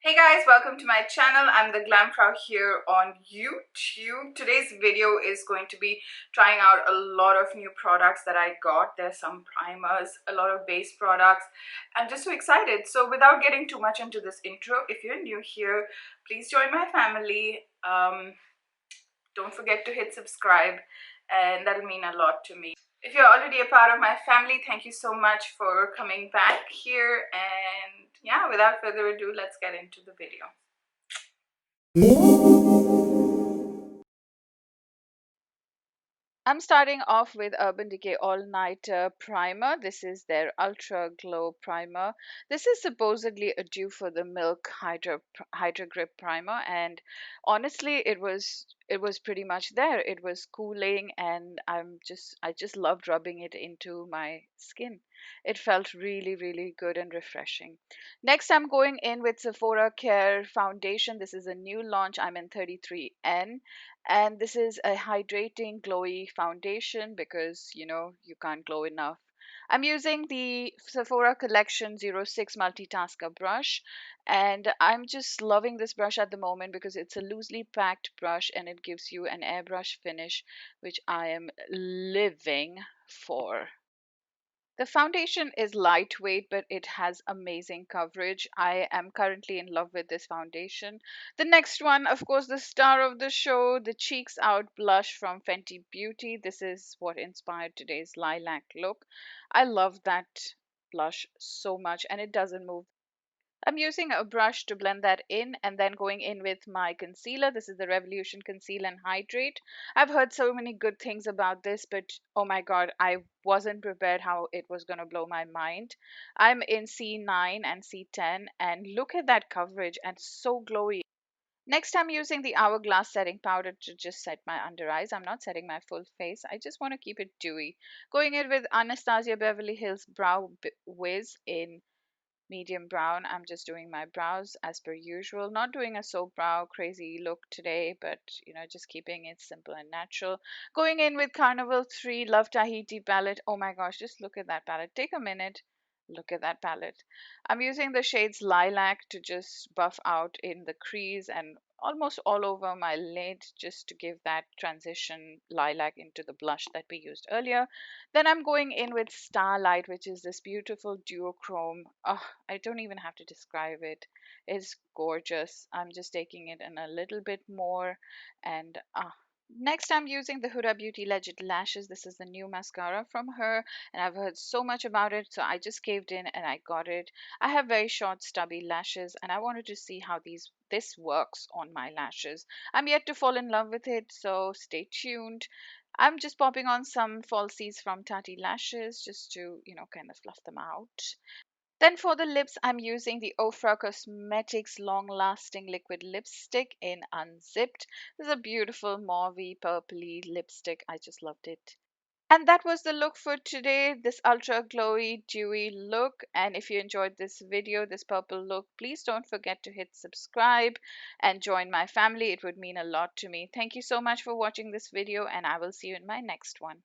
Hey guys, welcome to my channel. I'm the Glam Frau here on YouTube. Today's video is going to be trying out a lot of new products that I got. There's some primers, a lot of base products. I'm just so excited. So without getting too much into this intro, if you're new here, please join my family. Don't forget to hit subscribe, and that'll mean a lot to me. If you're already a part of my family, thank you so much for coming back here. And yeah, without further ado, let's get into the video. I'm starting off with Urban Decay All Nighter Primer. This is their Ultra Glow Primer. This is supposedly a Dew for the Milk Hydra Grip Primer, and honestly, it was pretty much there. It was cooling, and I just loved rubbing it into my skin. It felt really, really good and refreshing. Next, I'm going in with Sephora Care Foundation. This is a new launch. I'm in 33N, and this is a hydrating glowy foundation because you can't glow enough. I'm using the Sephora Collection 06 Multitasker brush, and I'm just loving this brush at the moment because it's a loosely packed brush and it gives you an airbrush finish, which I am living for. The foundation is lightweight, but it has amazing coverage. I am currently in love with this foundation. The next one, of course, the star of the show, the Cheeks Out blush from Fenty Beauty. This is what inspired today's lilac look. I love that blush so much, and it doesn't move. I'm using a brush to blend that in and then going in with my concealer. This is the Revolution Conceal and Hydrate. I've heard so many good things about this, but oh my god, I wasn't prepared how it was going to blow my mind. I'm in C9 and C10, and look at that coverage and so glowy. Next, I'm using the Hourglass setting powder to just set my under eyes. I'm not setting my full face. I just want to keep it dewy. Going in with Anastasia Beverly Hills Brow Wiz in medium brown. I'm just doing my brows as per usual. Not doing a soap brow crazy look today, but just keeping it simple and natural. Going in with Carnival 3 Love Tahiti palette. Oh my gosh, just look at that palette. Take a minute. Look at that palette. I'm using the shades Lilac to just buff out in the crease and almost all over my lid just to give that transition lilac into the blush that we used earlier. Then I'm going in with Starlight, which is this beautiful duochrome. Oh, I don't even have to describe it. It's gorgeous. I'm just taking it in a little bit more, and next, I'm using the Huda Beauty Legit Lashes. This is the new mascara from her, and I've heard so much about it, so I just caved in and I got it. I have very short, stubby lashes, and I wanted to see how this works on my lashes. I'm yet to fall in love with it, so stay tuned. I'm just popping on some falsies from Tati Lashes just to, kind of fluff them out. Then for the lips, I'm using the Ofra Cosmetics Long Lasting Liquid Lipstick in Unzipped. This is a beautiful mauvey purpley lipstick. I just loved it. And that was the look for today, this ultra glowy, dewy look. And if you enjoyed this video, this purple look, please don't forget to hit subscribe and join my family. It would mean a lot to me. Thank you so much for watching this video, and I will see you in my next one.